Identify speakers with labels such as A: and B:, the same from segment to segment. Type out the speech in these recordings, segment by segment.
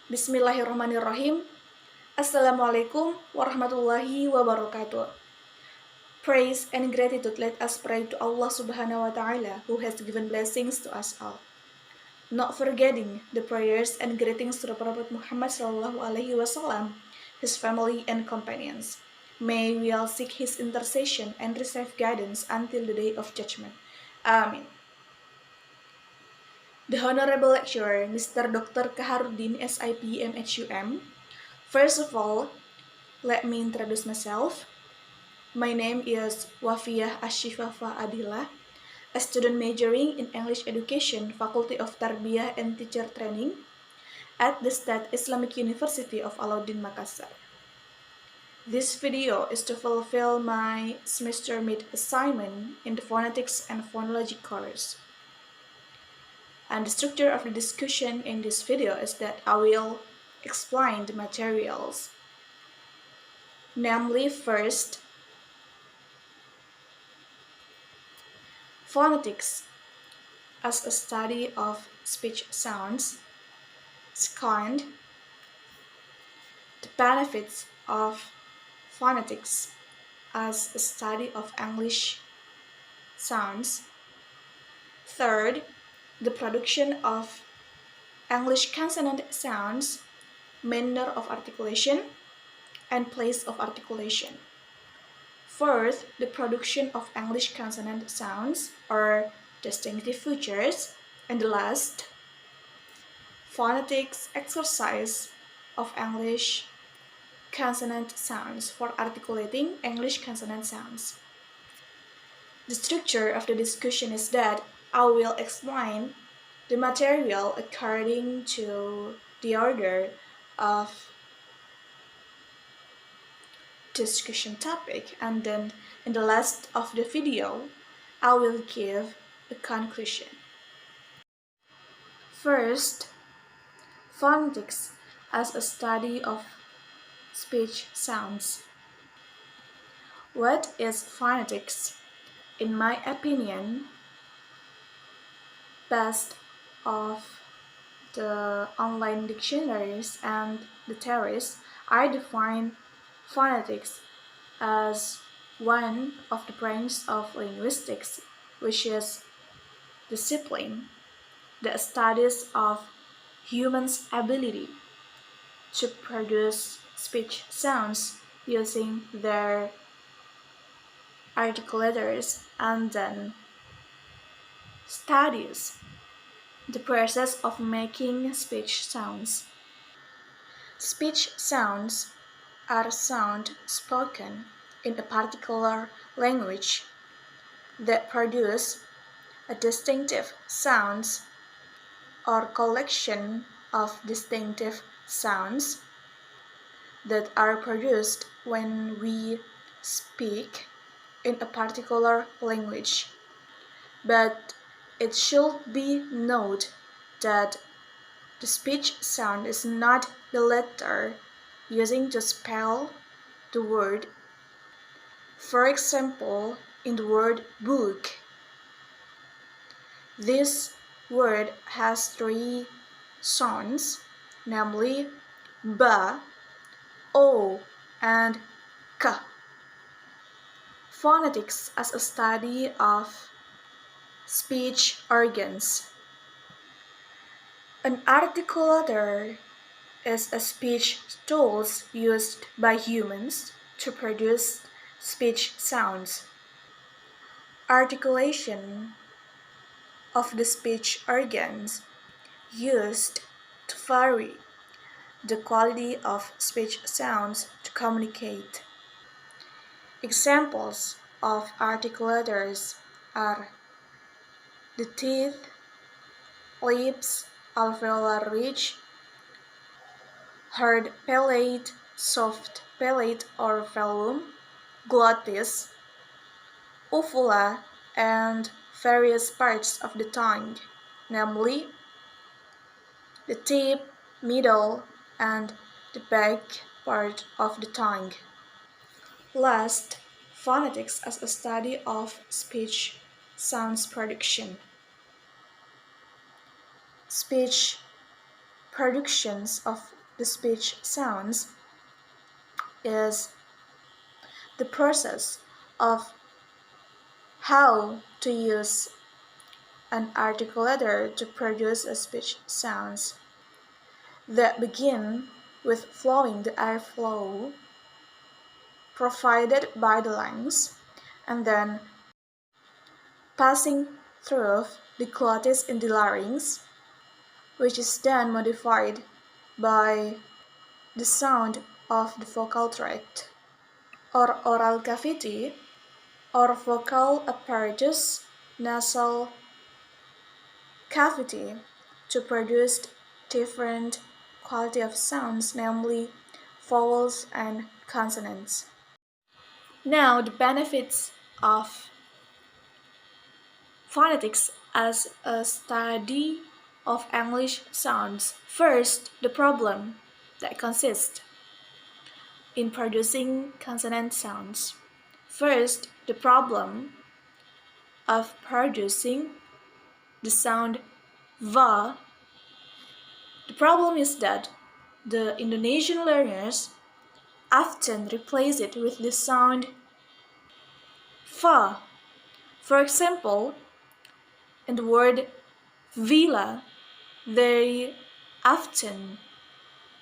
A: Bismillahirrahmanirrahim. Assalamualaikum warahmatullahi wabarakatuh. Praise and gratitude let us pray to Allah subhanahu wa ta'ala who has given blessings to us all. Not forgetting the prayers and greetings to the Prophet Muhammad sallallahu alaihi wasallam, his family and companions. May we all seek his intercession and receive guidance until the day of judgment. Amin. The Honorable Lecturer, Mr. Dr. Kaharuddin, SIP, MHUM. First of all, let me introduce myself. My name is WAFIYAH ASYIFAH, a student majoring in English Education, Faculty of Tarbiyah and Teacher Training at the State Islamic University of Alauddin, Makassar. This video is to fulfill my semester mid assignment in the Phonetics and Phonology course. And the structure of the discussion in this video is that I will explain the materials. Namely, first, phonetics as a study of speech sounds. Second, the benefits of phonetics as a study of English sounds. Third, the production of English consonant sounds, manner of articulation, and place of articulation. Fourth, the production of English consonant sounds or distinctive features. And the last, phonetics exercise of English consonant sounds for articulating English consonant sounds. The structure of the discussion is that I will explain the material according to the order of discussion topic, and then in the last of the video I will give a conclusion. First, phonetics as a study of speech sounds. What is phonetics? In my opinion, based off the online dictionaries and the theories, I define phonetics as one of the branches of linguistics, which is discipline that studies of humans' ability to produce speech sounds using their articulators, and then studies the process of making speech sounds. Speech sounds are sounds spoken in a particular language that produce a distinctive sounds or collection of distinctive sounds that are produced when we speak in a particular language. But it should be noted that the speech sound is not the letter using to spell the word. For example, in the word book, this word has three sounds, namely ba, o, and k. Phonetics as a study of speech organs. An articulator is a speech tool used by humans to produce speech sounds. Articulation of the speech organs used to vary the quality of speech sounds to communicate. Examples of articulators are the teeth, lips, alveolar ridge, hard palate, soft palate or velum, glottis, uvula, and various parts of the tongue, namely the tip, middle, and the back part of the tongue. Last, phonetics as a study of speech sounds production. Speech productions of the speech sounds is the process of how to use an articulator to produce a speech sounds that begin with flowing the airflow provided by the lungs and then passing through the glottis in the larynx, which is then modified by the sound of the vocal tract or oral cavity or vocal apparatus nasal cavity to produce different quality of sounds, namely vowels and consonants. Now, the benefits of phonetics as a study of English sounds. First, the problem that consists in producing consonant sounds. First, the problem of producing the sound va. The problem is that the Indonesian learners often replace it with the sound fa. For example, in the word villa, they often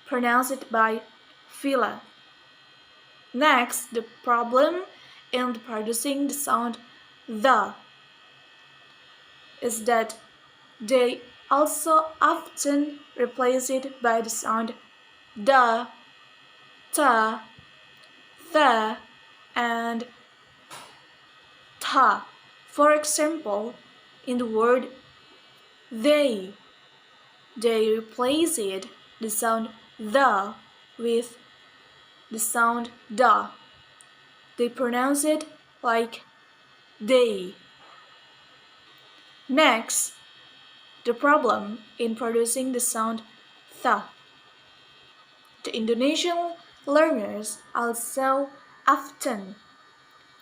A: pronounce it by villa. Next, the problem in producing the sound the is that they also often replace it by the sound da, ta, the, and ta. For example, in the word they replace it, the sound the, with the sound da. They pronounce it like they. Next, the problem in producing the sound tha. The Indonesian learners also often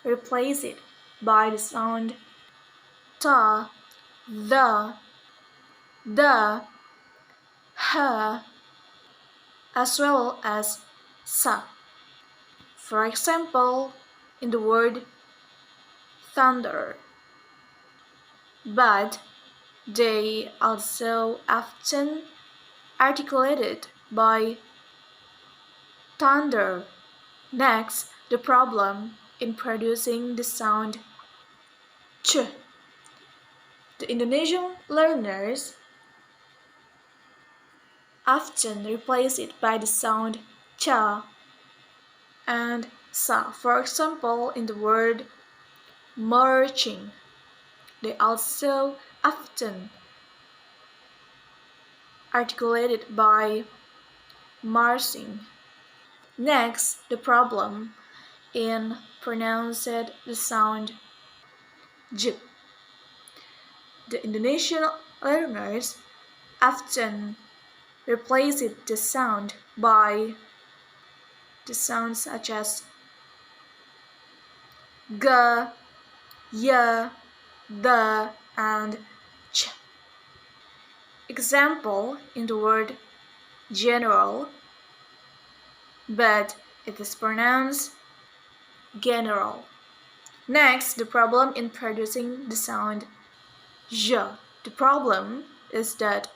A: replace it by the sound ta, the, ha, as well as sa. For example, in the word thunder. But they also often articulate it by thunder. Next, the problem in producing the sound ch. The Indonesian learners often replace it by the sound cha and sa. For example, in the word marching, they also often articulate it by marching. Next, the problem in pronouncing the sound j. The Indonesian learners often replace it the sound by the sounds such as ga, ya, the, and ch. Example in the word general, but it is pronounced general. Next, the problem in producing the sound j. The problem is that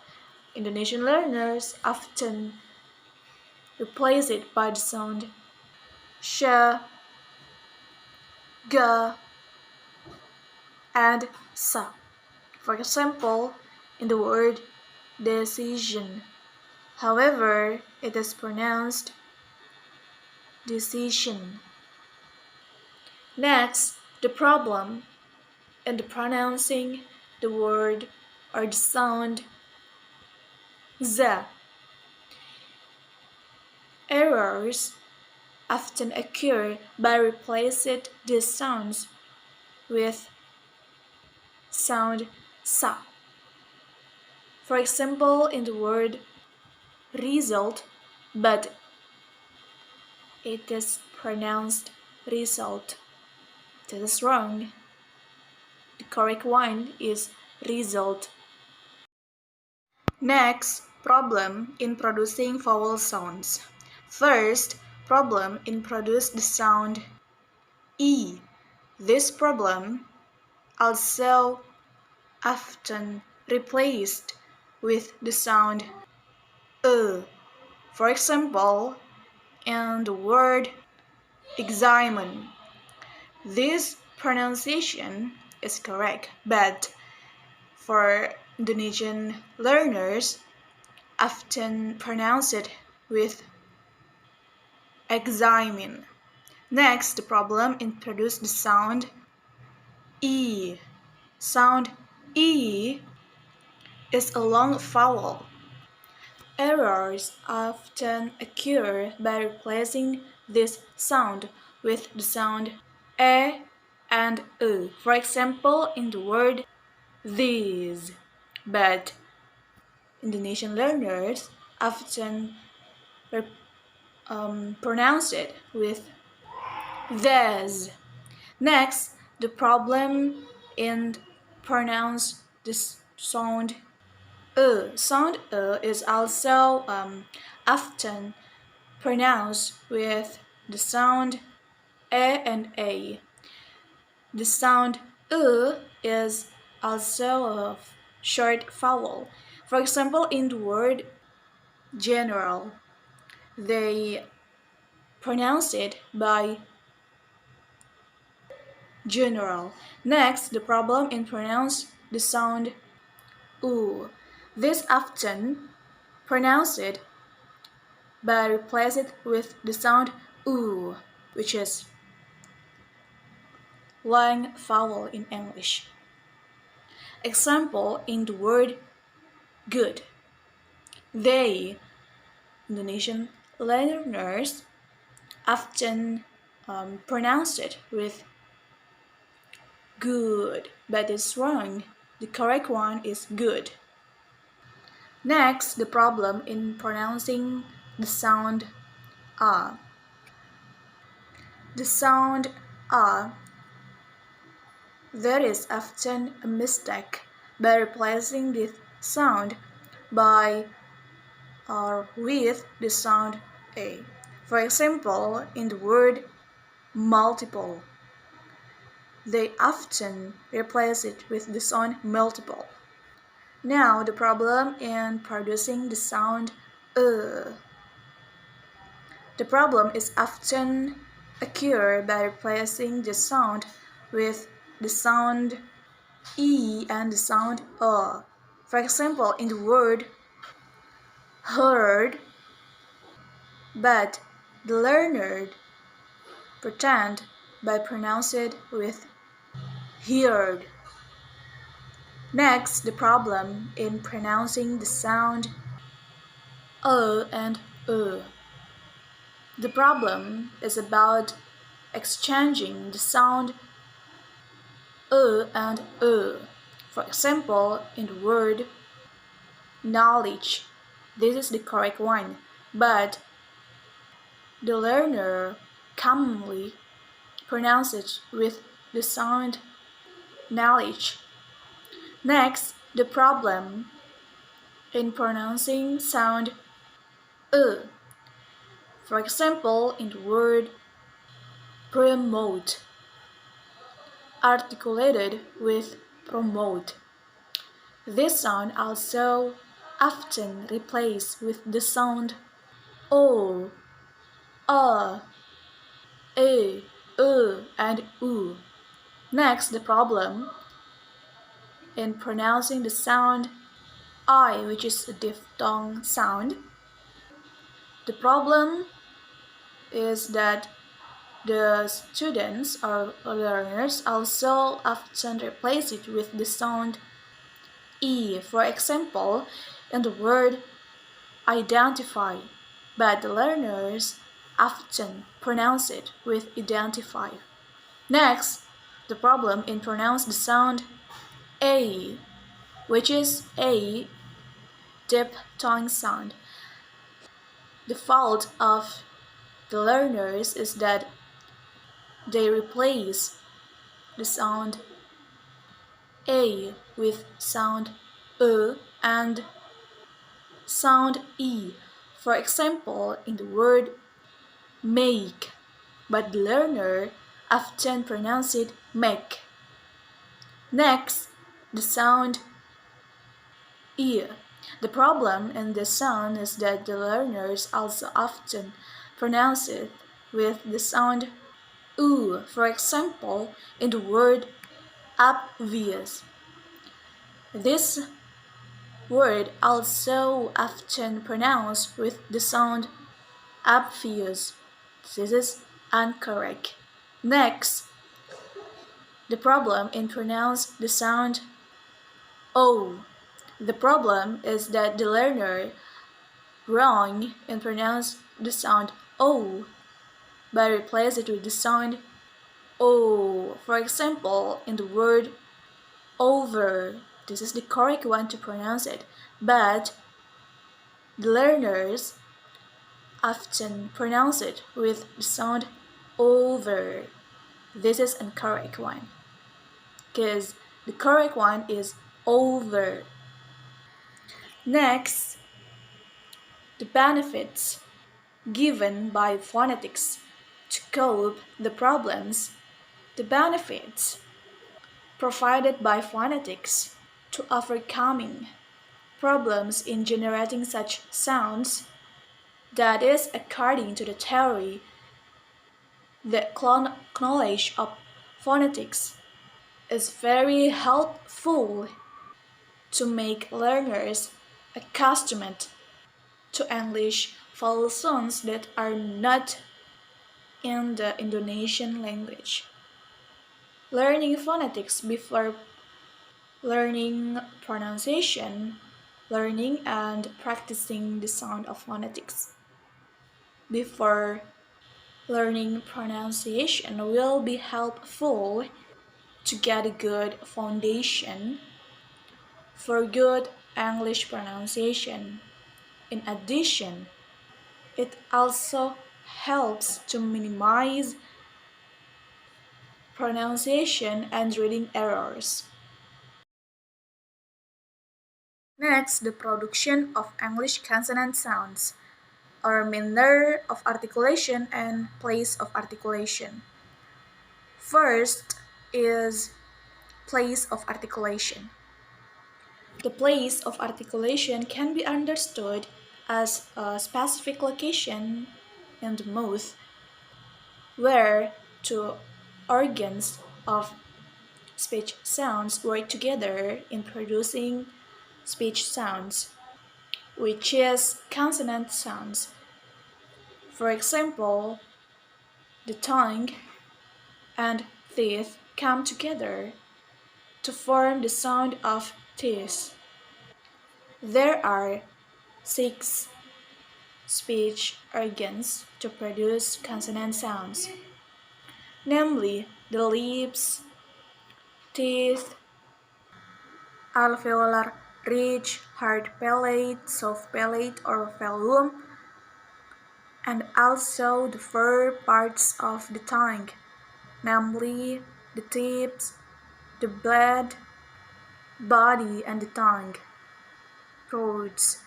A: Indonesian learners often replace it by the sound sh, ga, and sa. For example, in the word decision. However, it is pronounced decision. Next, the problem in the pronouncing the word or the sound za. Errors often occur by replacing these sounds with sound sa. For example, in the word result, but it is pronounced result. That is wrong. The correct one is result. Next, Problem in producing vowel sounds. First, problem in produce the sound E. This problem also often replaced with the sound E. For example, in the word examine. This pronunciation is correct, but for Indonesian learners, often pronounce it with examine. Next, the problem introduce the sound E. Sound E is a long vowel. Errors often occur by replacing this sound with the sound E and E. For example, in the word these. But Indonesian learners often pronounce it with this. Next, the problem in pronounce this sound E. Sound E is also often pronounced with the sound E and A. The sound E is also a short vowel. For example, in the word general, they pronounce it by general. Next, the problem in pronounce the sound U. This often pronounce it by replace it with the sound U, which is long vowel in English. Example in the word good. They, Indonesian learners, often pronounce it with good, but it's wrong. The correct one is good. Next, the problem in pronouncing the sound A. The sound A, there is often a mistake by replacing this sound by or with the sound A. For example, in the word multiple, they often replace it with the sound multiple. Now, the problem in producing the sound The problem is often occur by replacing the sound with the sound E and the sound For example, in the word heard, but the learner pretend by pronounce it with heard. Next, the problem in pronouncing the sound and The problem is about exchanging the sound and For example, in the word knowledge, this is the correct one, but the learner commonly pronounces it with the sound knowledge. Next, the problem in pronouncing sound For example, in the word promote, articulated with promote. This sound also often replaced with the sound O, E, and U. Next, the problem in pronouncing the sound I, which is a diphthong sound. The problem is that the students or learners also often replace it with the sound E. For example, in the word identify, but the learners often pronounce it with identify. Next, the problem in pronounce the sound A, which is a diphthong sound. The fault of the learners is that they replace the sound A with sound and sound E, for example, in the word make, but the learner often pronounce it make. Next, the sound E. The problem in this sound is that the learners also often pronounce it with the sound U, for example, in the word obvious. This word also often pronounced with the sound obvious. This is incorrect. Next, the problem in pronounce the sound O. The problem is that the learner wrong in pronounce the sound O by replace it with the sound O. For example, in the word over, this is the correct one to pronounce it, but the learners often pronounce it with the sound over. This is incorrect one, because the correct one is over. Next, the benefits given by phonetics to cope the problems. The benefits provided by phonetics to overcoming problems in generating such sounds, that is, according to the theory, the knowledge of phonetics is very helpful to make learners accustomed to English vowel sounds that are not in the Indonesian language. Learning phonetics before learning pronunciation, learning and practicing the sound of phonetics before learning pronunciation will be helpful to get a good foundation for good English pronunciation. In addition, it also helps to minimize pronunciation and reading errors. Next, the production of English consonant sounds, or manner of articulation and place of articulation. First is place of articulation. The place of articulation can be understood as a specific location in the mouth where two organs of speech sounds work together in producing speech sounds, which is consonant sounds. For example, the tongue and teeth come together to form the sound of teeth. There are 6 speech organs to produce consonant sounds, namely the lips, teeth, alveolar ridge, hard palate, soft palate or velum, and also the fur parts of the tongue, namely the tips, the blade, body, and the tongue roads.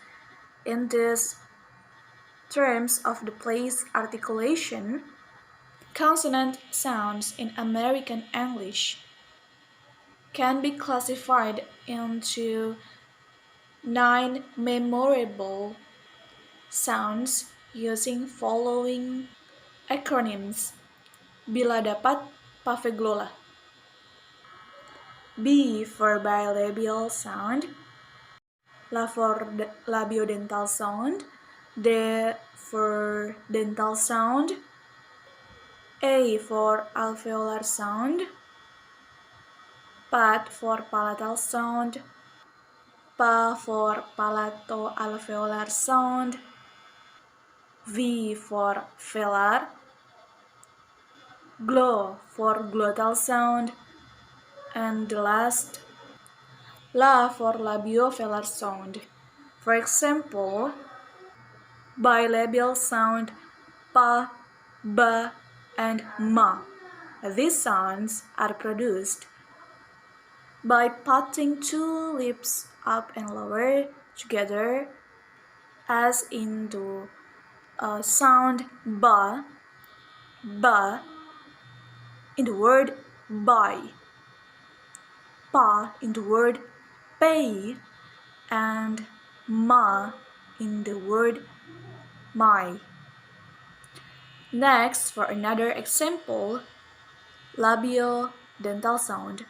A: In these terms of the place articulation, consonant sounds in American English can be classified into 9 memorable sounds using following acronyms. Bila dapat, paveglola. B for bilabial sound, L for labiodental sound, D for dental sound, A for alveolar sound, PAT for palatal sound, PA for palato-alveolar sound, V for velar, GLO for glottal sound, and the last La for labiovelar sound. For example, bilabial sound pa, ba, and ma. These sounds are produced by putting 2 lips up and lower together as into sound ba, in the word buy, pa in the word pay, and ma in the word my. Next, for another example, labiodental sound.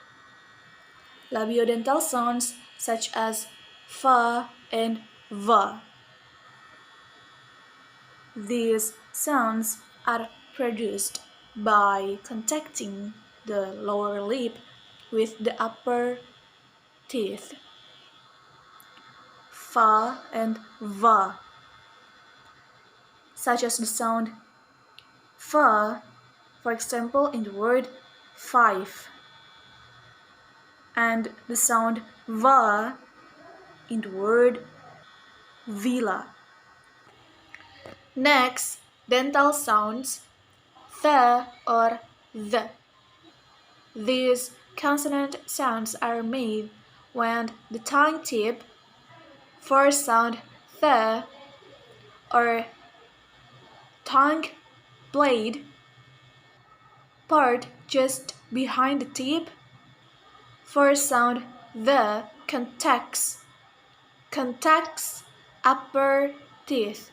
A: Labiodental sounds such as fa and va. These sounds are produced by contacting the lower lip with the upper teeth. Fa and va, such as the sound fa, for example, in the word five, and the sound va in the word villa. Next, dental sounds the or the. These consonant sounds are made when the tongue tip for sound the or tongue blade part just behind the tip for sound the contacts upper teeth.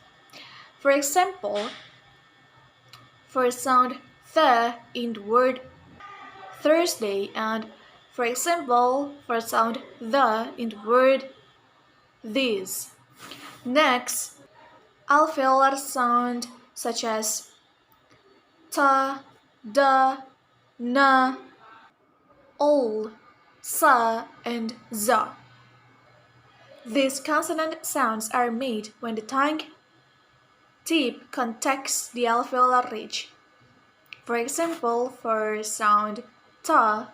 A: For example, for sound the in the word Thursday, and for example, for sound the in the word this. Next, alveolar sound such as ta, da, na, ol, sa, and za. These consonant sounds are made when the tongue tip contacts the alveolar ridge. For example, for sound ta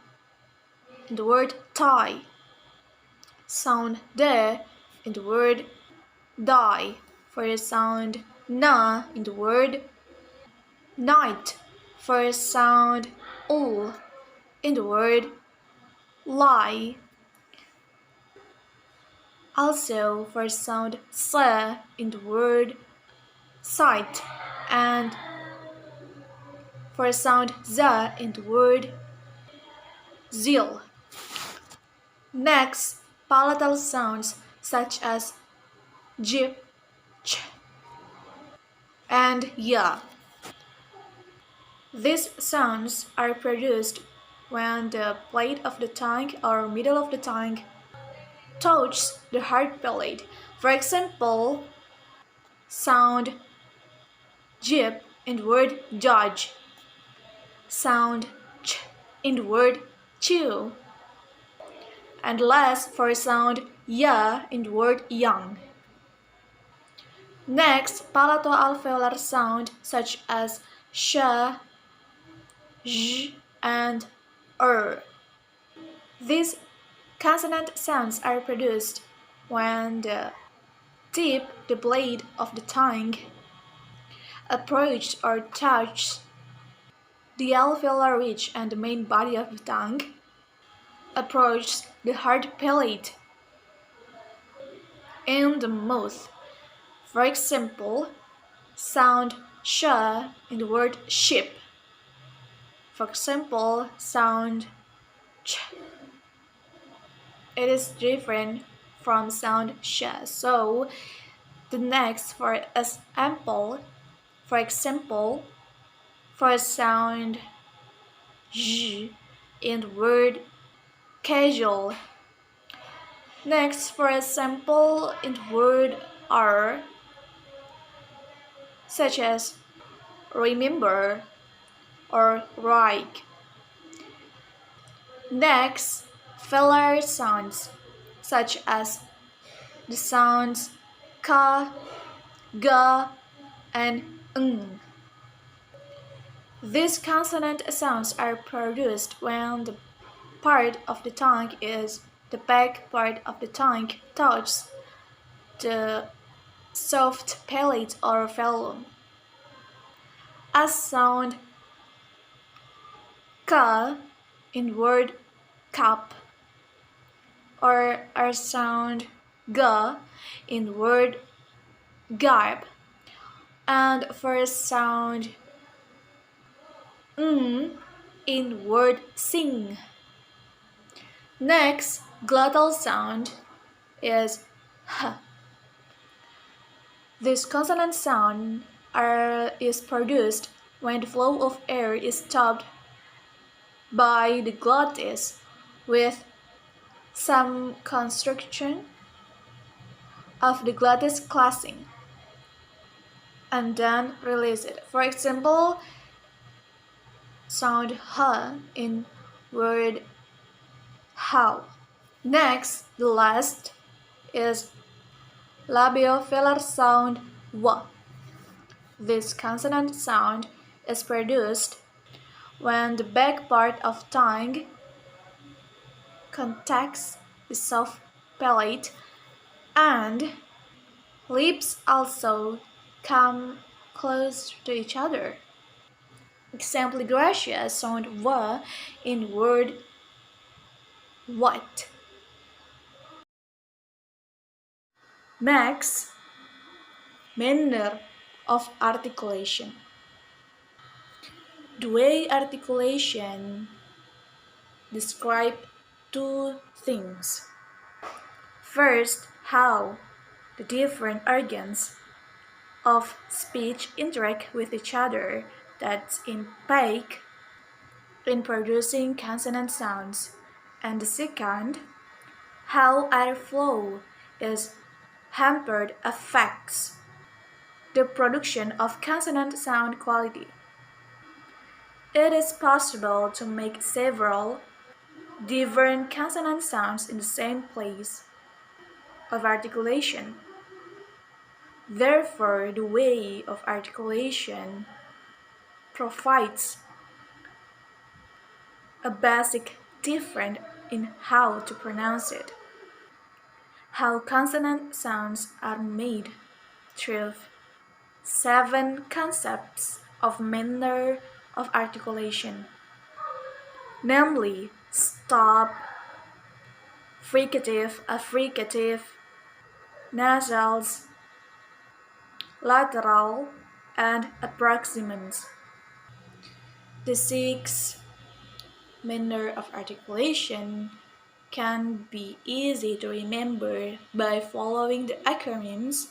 A: in the word tie, sound de in the word die, for sound na in the word night, for sound ul in the word lie. Also for sound sa in the word sight, and for sound za in the word zeal. Next, palatal sounds such as j, ch, and ya. These sounds are produced when the blade of the tongue or middle of the tongue touches the hard palate. For example, sound jib in the word judge, sound ch in the word chew, and last for sound ya in the word young. Next, palato-alveolar sound such as sha, zh, and These consonant sounds are produced when the tip, the blade of the tongue, approaches or touches the alveolar ridge and the main body of the tongue, approaches the hard palate in the mouth. For example, sound sh in the word ship. For example, sound ch. It is different from sound sh. So the next for example, for sound j in the word casual. Next, for example, in the word r, such as remember or like. Next, filler sounds such as the sounds ka, ga, and ng. These consonant sounds are produced when the part of the tongue is the back part of the tongue touches the soft palate or velum. As sound ka in word cup, or as sound ga in word garb, and first sound in word sing. Next glottal sound is h. This consonant sound is produced when the flow of air is stopped by the glottis with some constriction of the glottis classing and then release it. For example, sound h in word how. Next, the last is labiovelar sound w. This consonant sound is produced when the back part of tongue contacts the soft palate and lips also come close to each other. Example Gracia sound w in word what. Next, manner of articulation. The way articulation describe two things. First, how the different organs of speech interact with each other that impact in producing consonant sounds. And the second, how airflow is hampered affects the production of consonant sound quality. It is possible to make several different consonant sounds in the same place of articulation. Therefore, the way of articulation provides a basic difference in how to pronounce it. How consonant sounds are made through 7 concepts of manner of articulation, namely stop, fricative, affricative, nasals, lateral, and approximants. The 6 manner of articulation can be easy to remember by following the acronyms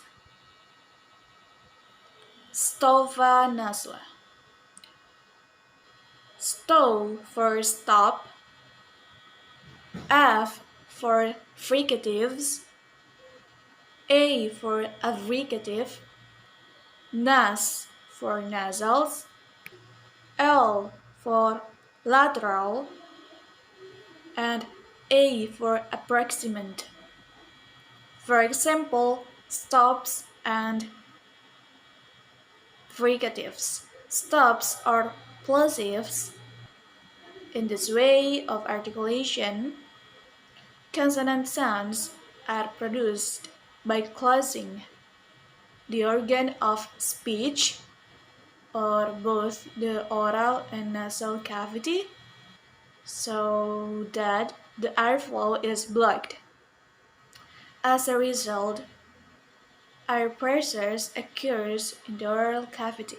A: STOVA NASLA. STO for stop, F for fricatives, A for affricative, NAS for nasals, L for lateral, and A for approximant. For example, stops and fricatives. Stops are plosives. In this way of articulation, consonant sounds are produced by closing the organ of speech or both the oral and nasal cavity so that the airflow is blocked. As a result, air pressures occurs in the oral cavity.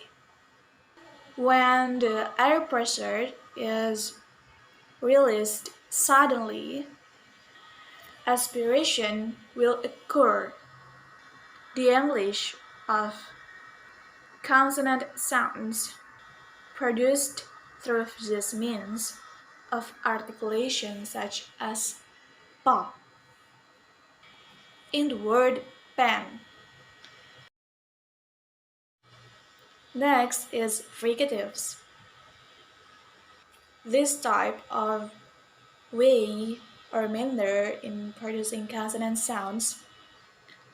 A: When the air pressure is released suddenly, aspiration will occur. The English of consonant sounds produced through this means of articulation such as pa. In the word pen. Next is fricatives. This type of way or manner in producing consonant sounds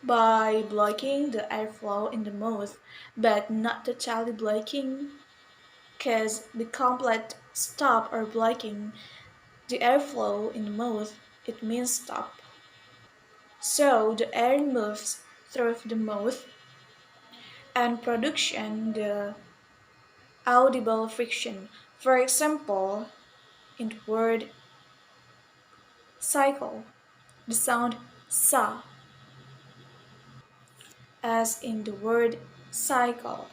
A: by blocking the airflow in the mouth, but not totally blocking, because the complete stop or blocking the airflow in the mouth, it means stop. So the air moves through the mouth and production the audible friction. For example, in the word cycle, the sound sa. as in the word cycle.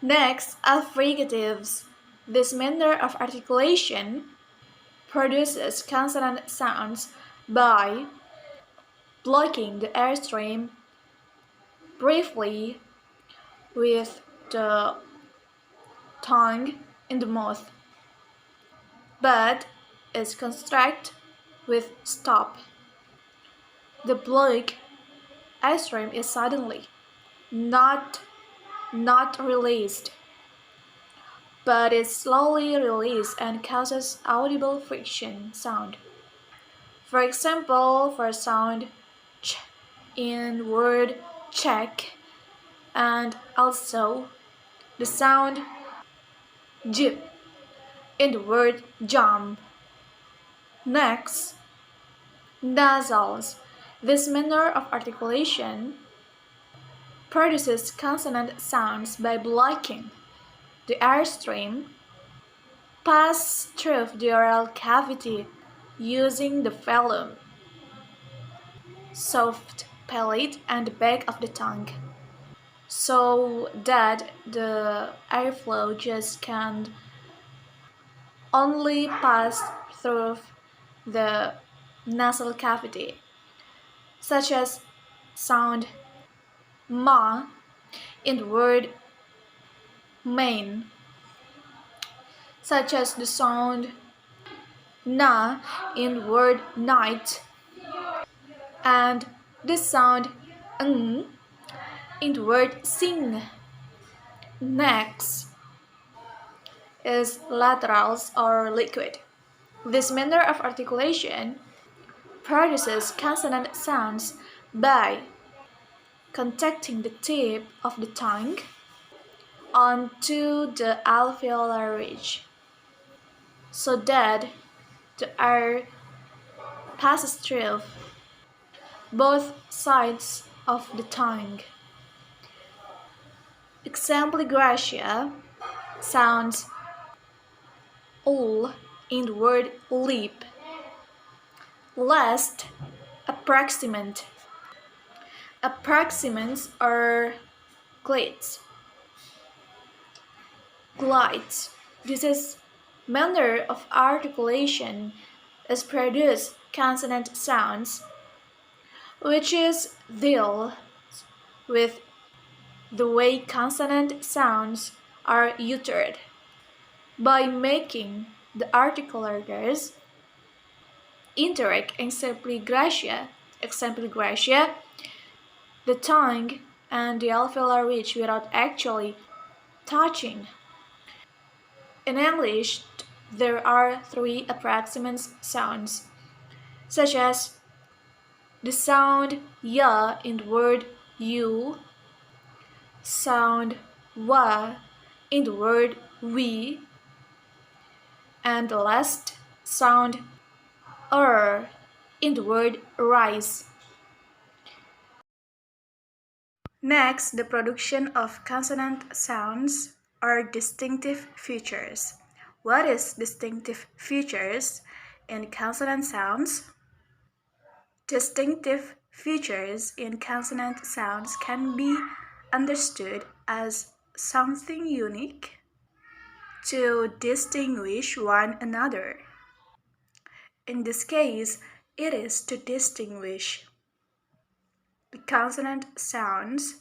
A: Next, affricatives. This manner of articulation produces consonant sounds by blocking the airstream briefly with the tongue in the mouth, but is constructed with stop. The block airstream is suddenly not released, but is slowly released and causes audible friction sound. For example, for sound ch in word check, and also the sound j in the word jump. Next, nasals. This manner of articulation produces consonant sounds by blocking the airstream pass through the oral cavity using the phlegm, soft palate, and the back of the tongue, so that the airflow just can only pass through the nasal cavity, such as sound ma in the word main, such as the sound na in word night, and the sound ng in the word sing. Next is laterals or liquid. This manner of articulation produces consonant sounds by contacting the tip of the tongue onto the alveolar ridge, so that the air passes through both sides of the tongue. Exempligratia sounds ul in the word lip. Last, approximant. Approximants are glides. Glides. This is manner of articulation is produce consonant sounds, which is deal with the way consonant sounds are uttered by making the articulators interact exempligratia, the tongue and the alveolar ridge without actually touching. In English, there are 3 approximant sounds, such as the sound ya in the word you, sound wa in the word we, and the last sound in the word rise. Next, the production of consonant sounds or distinctive features. What is distinctive features in consonant sounds? Distinctive features in consonant sounds can be understood as something unique to distinguish one another. In this case, it is to distinguish the consonant sounds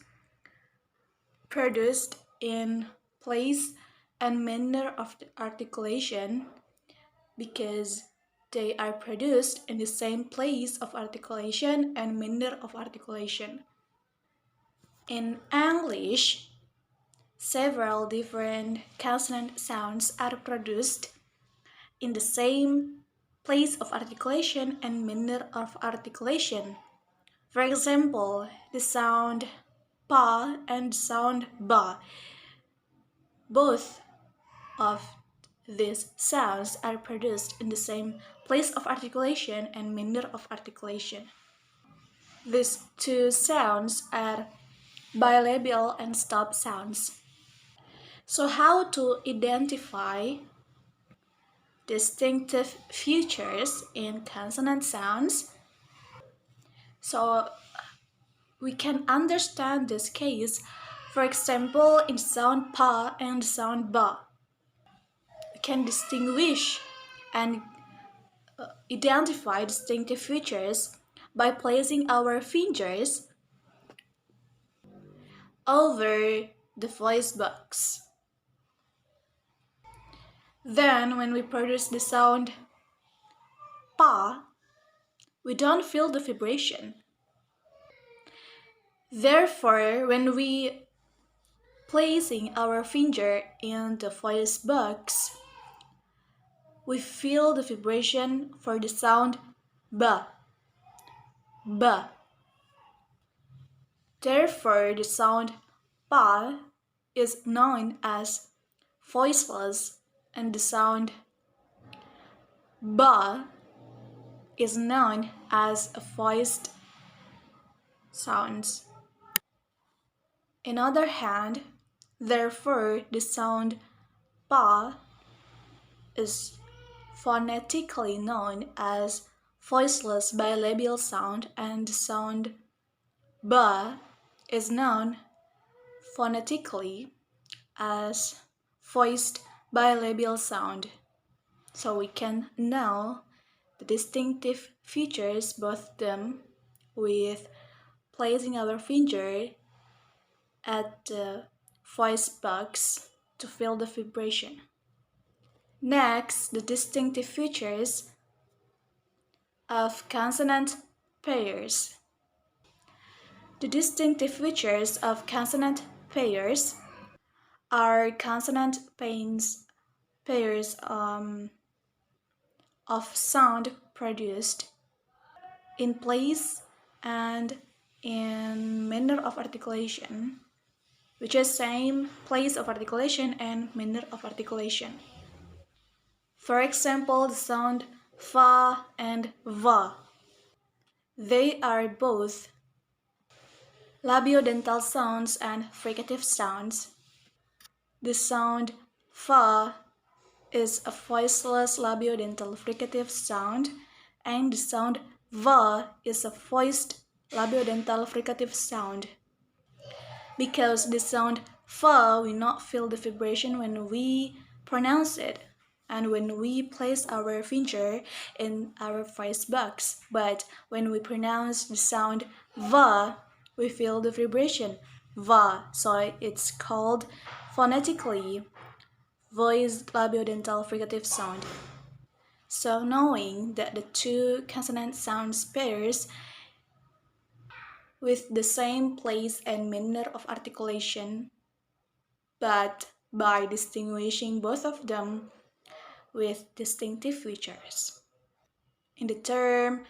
A: produced in place and manner of the articulation, because they are produced in the same place of articulation and manner of articulation. In English, several different consonant sounds are produced in the same place of articulation and manner of articulation. For example, the sound pa and sound ba. Both of these sounds are produced in the same place of articulation and manner of articulation. These 2 sounds are bilabial and stop sounds. So how to identify distinctive features in consonant sounds? So we can understand this case, for example, in sound pa and sound ba. We can distinguish and identify distinctive features by placing our fingers over the voice box. Then, when we produce the sound pa, we don't feel the vibration. Therefore, when we placing our finger in the voice box, we feel the vibration for the sound ba, ba. Therefore, the sound pa is known as voiceless, and the sound ba is known as a voiced sounds. On the other hand, therefore, the sound pa is phonetically known as voiceless bilabial sound, and the sound ba is known phonetically as voiced bilabial sound. So we can know the distinctive features both them with placing our finger at the voice box to feel the vibration. Next, the distinctive features of consonant pairs. The distinctive features of consonant pairs are consonant pairs of sound produced in place and in manner of articulation, which is same place of articulation and manner of articulation. For example, the sound fa and va. They are both labiodental sounds and fricative sounds. The sound fa is a voiceless labiodental fricative sound, and the sound va is a voiced labiodental fricative sound. Because the sound fa will not feel the vibration when we pronounce it and when we place our finger in our voice box, but when we pronounce the sound va, we feel the vibration va, so it's called phonetically voiced labiodental fricative sound. So knowing that the two consonant sounds pairs with the same place and manner of articulation, but by distinguishing both of them with distinctive features. And the term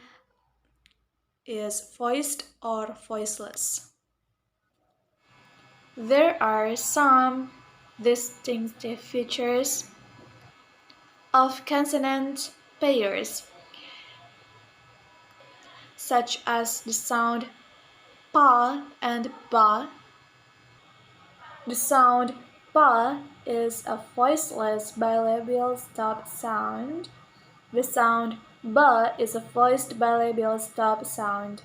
A: is voiced or voiceless. There are some distinctive features of consonant pairs, such as the sound pa and ba. The sound pa is a voiceless bilabial stop sound. The sound ba is a voiced bilabial stop sound.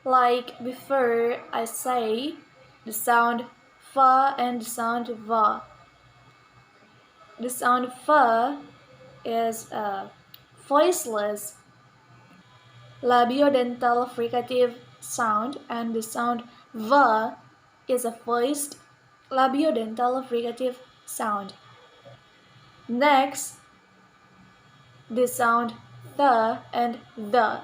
A: Like before, I say the sound fa and the sound va. The sound fa is a voiceless labiodental fricative sound, and the sound va is a voiced labiodental fricative sound. Next, the sound the and the.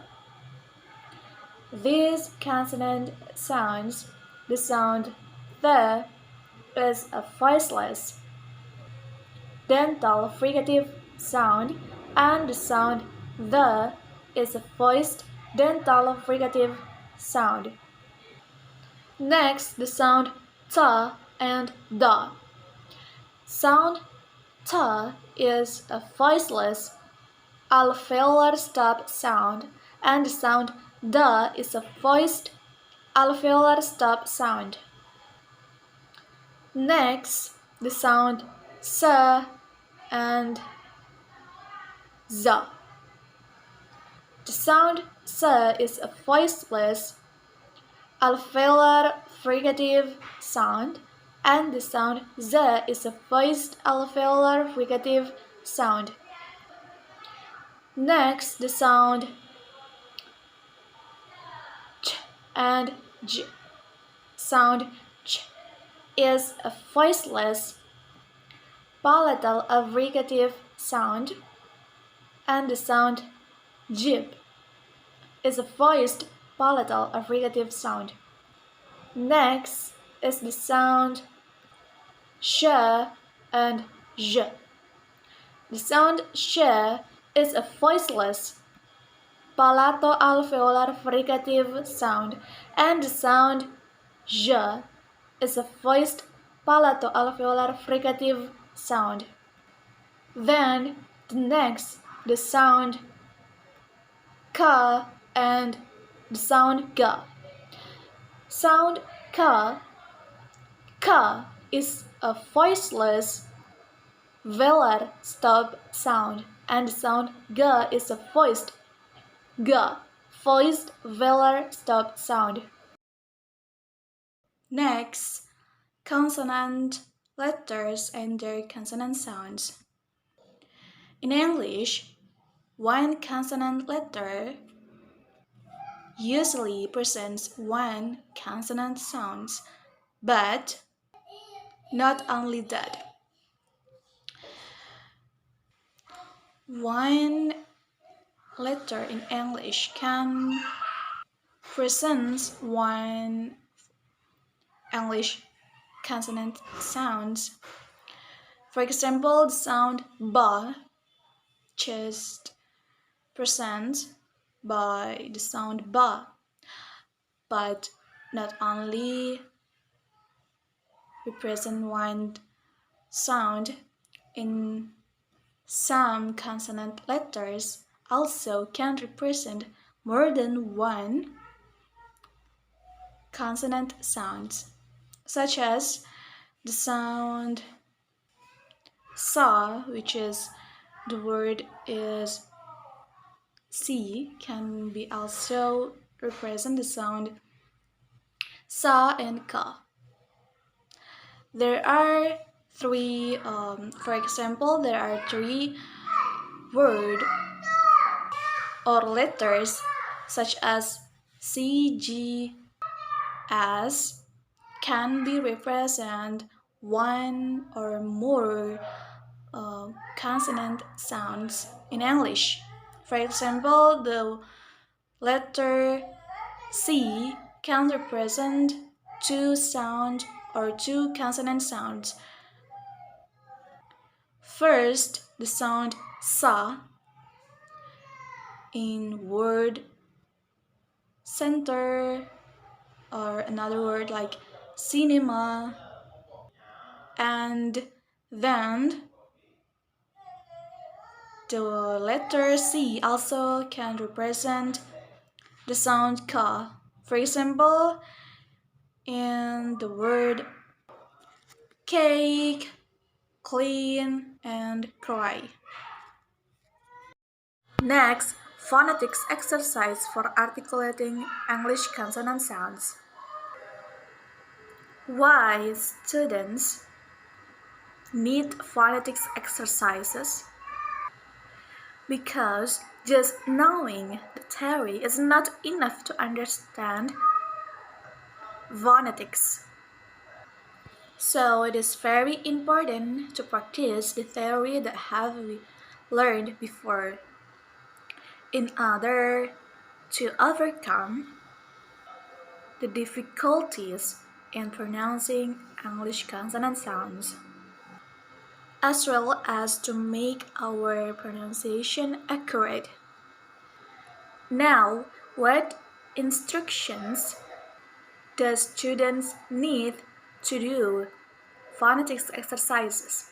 A: These consonant sounds, the sound the is a voiceless dental fricative sound, and the sound the is a voiced dental fricative sound. Next, the sound ta and da. Sound ta is a voiceless alveolar stop sound, and the sound da is a voiced alveolar stop sound. Next, the sound sa and za. The sound sa is a voiceless alveolar fricative sound, and the sound Z is a voiced alveolar fricative sound. Next, the sound ch and j. Sound ch is a voiceless palatal fricative sound, and the sound j is a voiced palatal fricative sound. Next is the sound sh and j. The sound sh is a voiceless palato-alveolar fricative sound, and the sound j is a voiced palato-alveolar fricative sound. Then the sound k and the sound g. Sound k is a voiceless velar stop sound, and the sound g is a voiced velar stop sound. Next, consonant letters and their consonant sounds. In English, one consonant letter usually presents one consonant sound, but not only that. One letter in English can present one English consonant sounds. For example, the sound ba just presents by the sound ba, but not only represent one sound. In some consonant letters also can represent more than one consonant sounds, such as the sound sa, which is the word is si, can be also represent the sound sa and ka. There are three, for example, there are three words or letters such as C, G, S can be represent one or more consonant sounds in English. For example, the letter C can represent two sound or two consonant sounds. First, the sound sa in word center, or another word like cinema, and then the letter C also can represent the sound ka. For example, in the word cake, clean, and cry. Next, phonetics exercise for articulating English consonant sounds. Why students need phonetics exercises? Because just knowing the theory is not enough to understand phonetics. So it is very important to practice the theory that have we learned before in order to overcome the difficulties in pronouncing English consonant sounds, as well as to make our pronunciation accurate. Now, what instructions does students need to do phonetics exercises?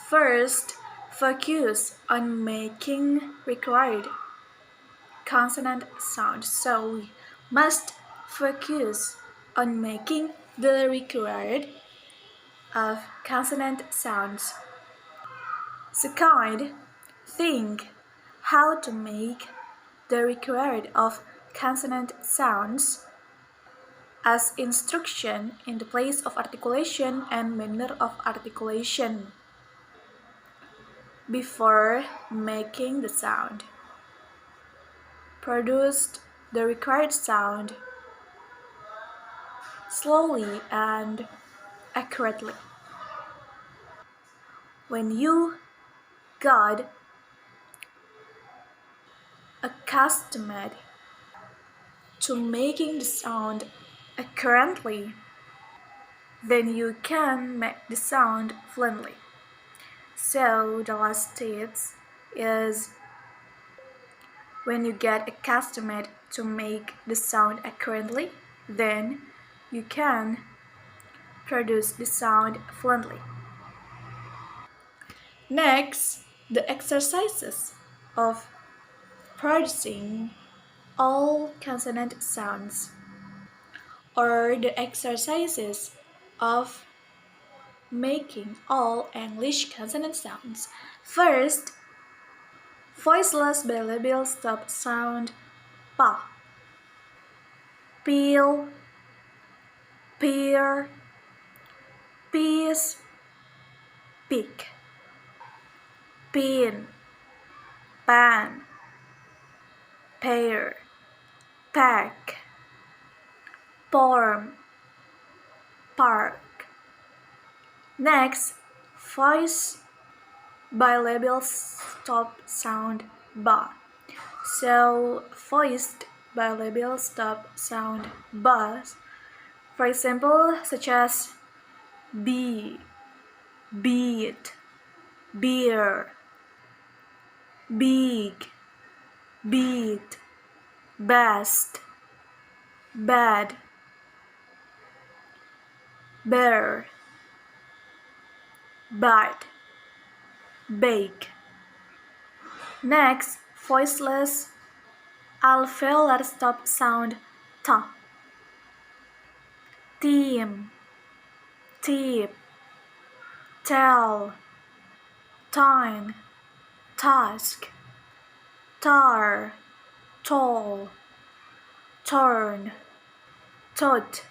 A: First, focus on making required consonant sounds. So we must focus on making the required of consonant sounds. Second, think how to make the required of consonant sounds as instruction in the place of articulation and manner of articulation before making the sound. Produced the required sound slowly and accurately. When you got accustomed to making the sound accurately, then you can make the sound fluently. So the last stage is when you get accustomed to make the sound accurately, then you can produce the sound fluently. Next, the exercises of producing all consonant sounds, or the exercises of making all English consonant sounds. First, voiceless bilabial stop sound pa, peel, pear, peas, pick, pin, pan, pear, pack, porm, park. Next, voice bilabial stop sound ba. So voiced bilabial stop sound ba, for example, such as be, beat, beer, big, beat, best, bad, bear, bite, bake. Next, voiceless alveolar stop sound ta, team, tip, tell, time, task, tar, toll, turn, toad,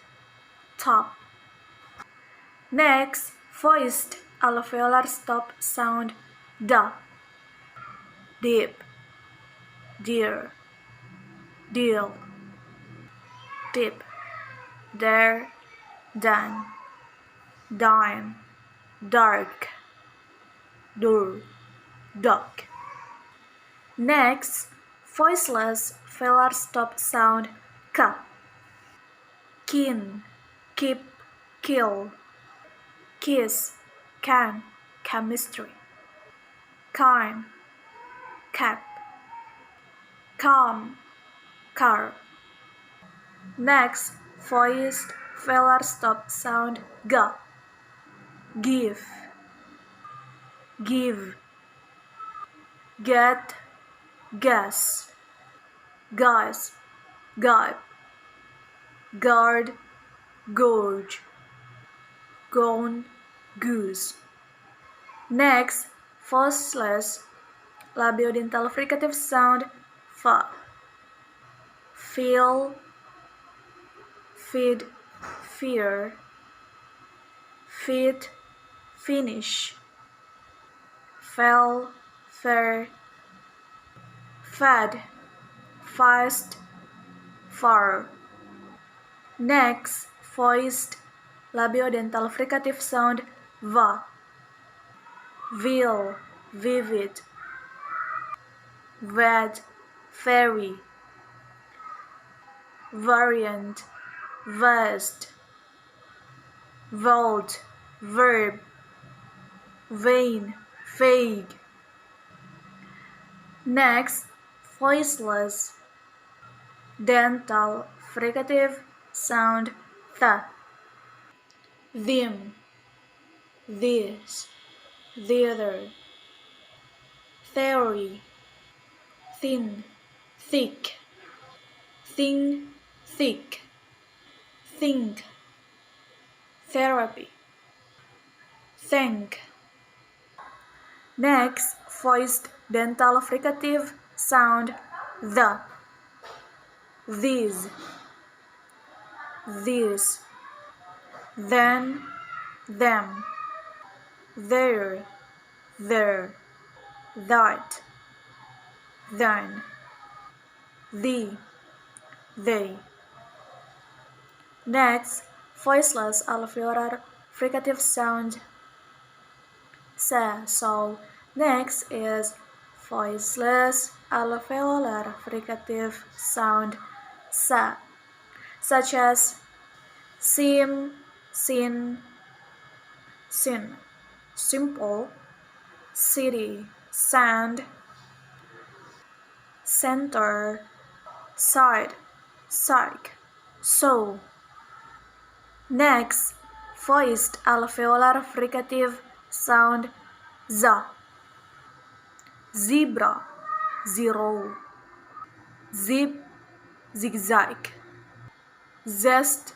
A: top. Next, voiced alveolar stop sound da, dip, dear, deal, dip, there, done, dime, dark, door, duck. Next, voiceless velar stop sound ka, kin, keep, kill, kiss, can, chemistry, kind, cap, calm, car. Next, voiced velar stop sound ga, give, give, get, guess, guys, guide, guard, gorge, gone, goose. Next, voiceless labiodental fricative sound fa, feel, feed, fear, feed, finish, fell, fair, fed, fast, far. Next, voiced labiodental fricative sound va, will, vivid, ved, very, variant, vast, vault, verb, vain, vague. Next, voiceless dental fricative sound tha, them, this, the other, theory, thin, thick, thin, thick, think, therapy, thank. Next, voiced dental fricative sound the, these, this, then, them, there, that, then, the, they. Next, voiceless alveolar fricative sound sa. So next is voiceless alveolar fricative sound sa, such as sim, sin, sin, simple, city, sand, center, side, psych, so. Next, voiced alveolar fricative sound za, zebra, zero, zip, zigzag, zest,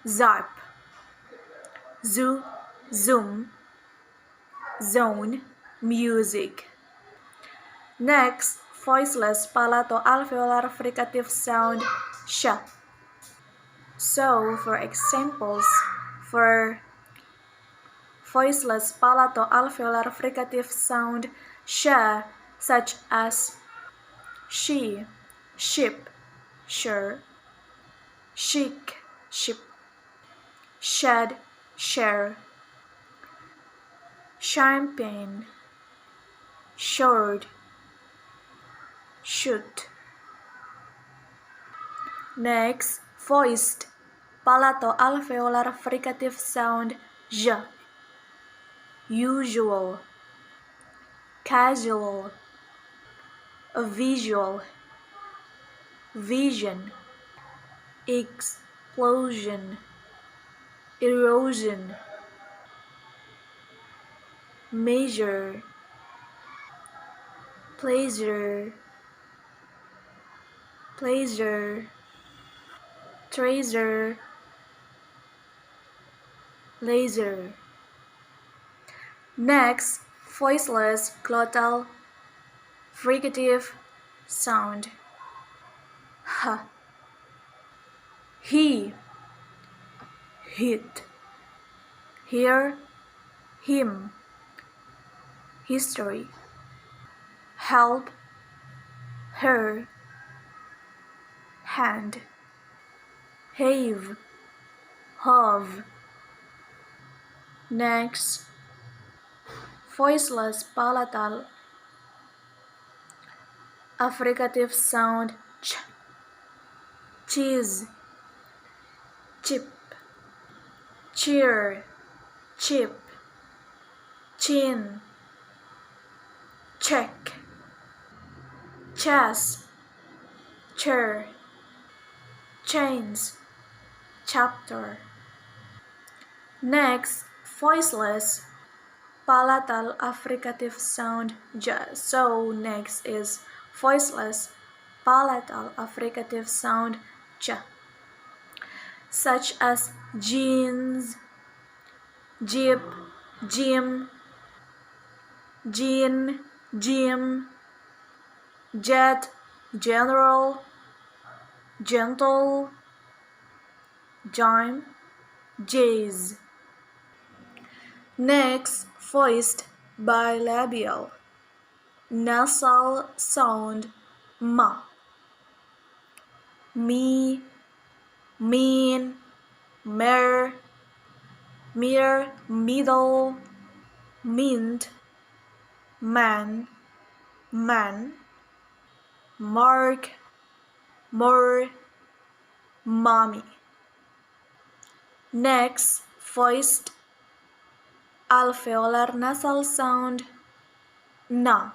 A: zap, zoo, zoom, zone, music. Next, voiceless palato-alveolar fricative sound sha. So, for examples, for voiceless palato-alveolar fricative sound sha, such as she, ship, sure, chic, ship, shed, share, champagne, short, shoot. Next, voiced palato-alveolar fricative sound j, usual, casual, a visual, vision, explosion, erosion, measure, pleasure, tracer, laser. Next, voiceless glottal fricative sound h, he, hit, here, him, history, help, her, hand, have, have. Next, voiceless palatal affricative sound ch, cheese, chip, cheer, chip, chin, check, chess, chair, chains, chapter. Next, voiceless palatal affricative sound j. So next is voiceless palatal affricative sound j, such as jeans, jeep, gym, jean, gym, jet, general, gentle, jime, jazz. Next, voiced bilabial nasal sound ma, me, mean, mere, mere, middle, mint, man, man, mark, more, mommy. Next, voiced alveolar nasal sound na,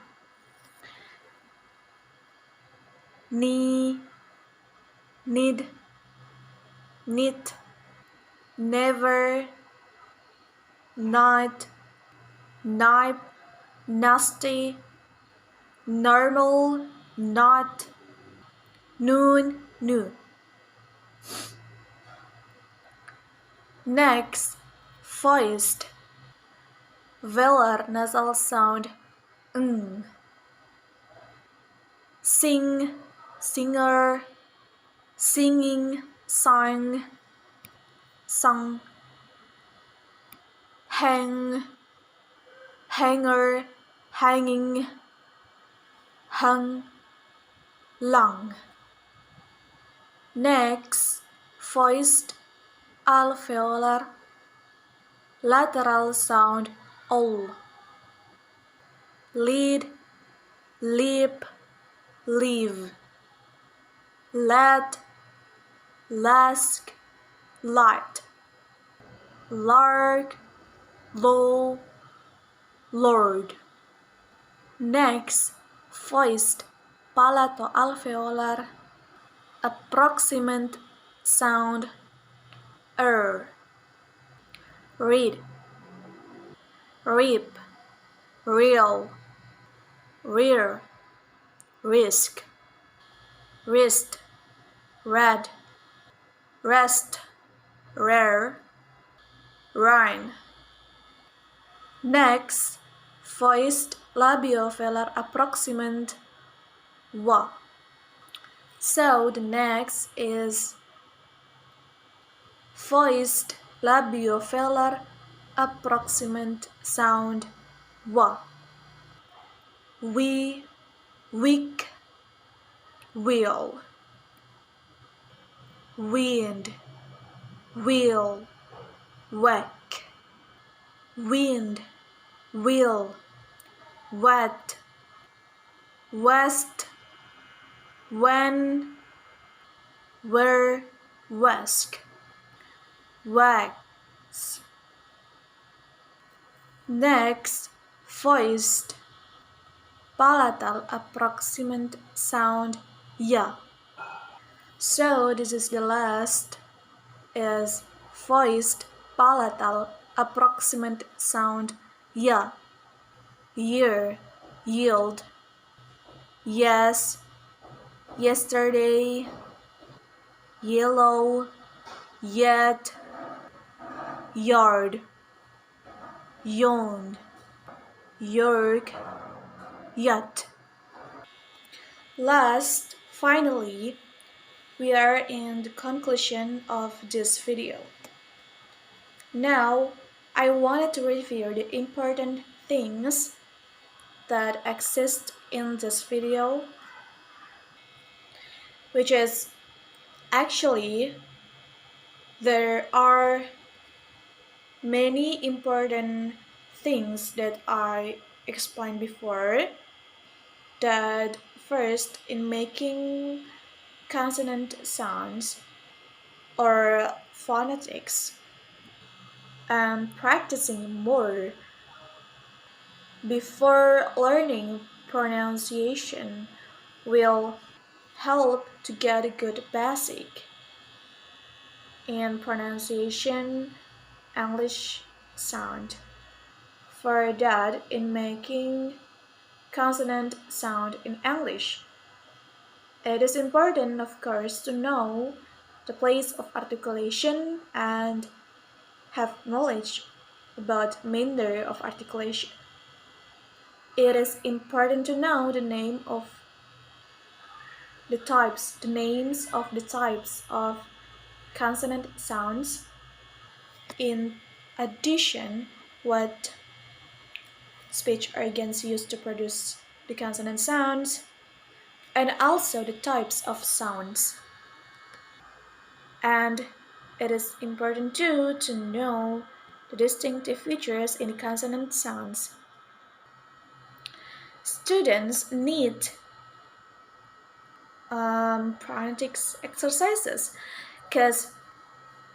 A: ni, need, knit, never, night, knife, nasty, normal, not, noon, new. Next, voiced velar nasal sound ng, sing, singer, singing, sang, sung, hang, hanger, hanging, hung, lung. Next, voiced alveolar lateral sound ol. Lead, lip, leave. Let, lask, light. Lark, low, lord. Next, voiced palato-alveolar approximant sound read, rip, real, rear, risk, wrist, red, rest, rare, rhine. Next, voiced labiovelar approximant wa. So the next is voiced labiovelar approximant sound wa. We, weak, will. Wind, wheel, whack. Wind, wheel, wet, west, when, where, wask, wax. Next, voiced palatal approximant sound ya. So this is the last is voiced palatal approximant sound ya. Year, yield. Yes, yesterday, yellow, yet, yard, yawn, yerk, yacht. Last, finally, we are in the conclusion of this video. Now, I wanted to review the important things that exist in this video, which is actually there are many important things that I explained before. That first, in making consonant sounds or phonetics and practicing more before learning pronunciation will help to get a good basic in pronunciation English sound. For that, in making consonant sound in English, it is important, of course, to know the place of articulation and have knowledge about manner of articulation. It is important to know the names of the types of consonant sounds. In addition, what speech organs used to produce the consonant sounds, and also the types of sounds. And it is important too to know the distinctive features in consonant sounds. Students need phonetics exercises because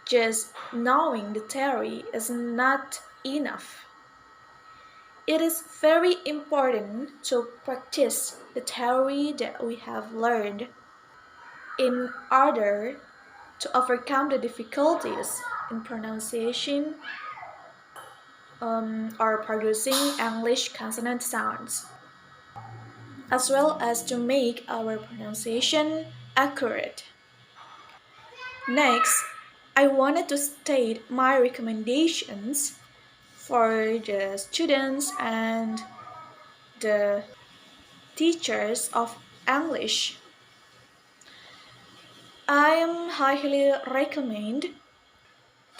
A: just knowing the theory is not enough. It is very important to practice the theory that we have learned in order to overcome the difficulties in pronunciation or producing English consonant sounds, as well as to make our pronunciation accurate. Next, I wanted to state my recommendations for the students and the teachers of English. I highly recommend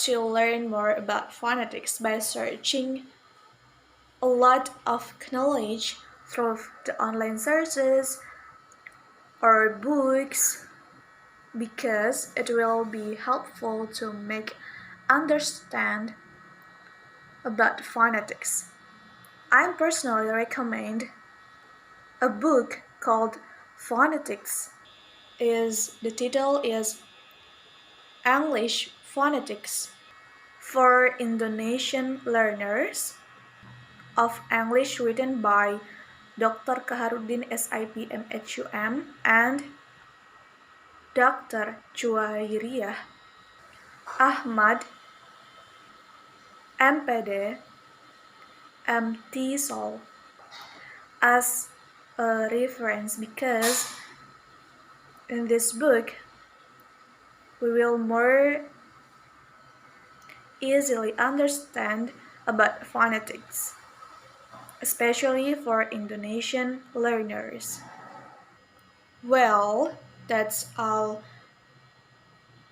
A: to learn more about phonetics by searching a lot of knowledge through the online sources or books, because it will be helpful to make understand about phonetics. I personally recommend a book called Phonetics. The title is English Phonetics for Indonesian Learners of English, written by Dr. Kaharuddin SIP MHUM and Dr. Djuwairiah, Ahmad, MPD, MT Sol, as a reference, because in this book we will more easily understand about phonetics, especially for Indonesian learners. Well, that's all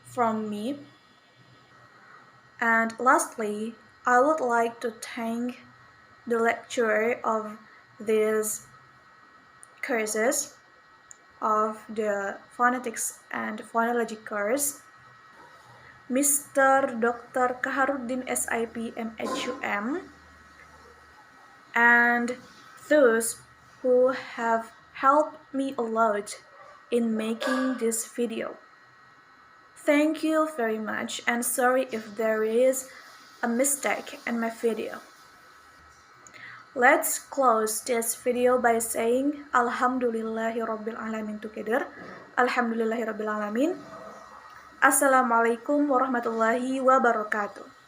A: from me. And lastly, I would like to thank the lecturer of these courses of the Phonetics and Phonology course, Mr. Dr. Kaharuddin SIP MHUM, and those who have helped me a lot in making this video. Thank you very much, and sorry if there is a mistake in my video. Let's close this video by saying Alhamdulillahi Rabbil Alamin together. Alhamdulillahi Rabbil Alamin. Assalamualaikum warahmatullahi wabarakatuh.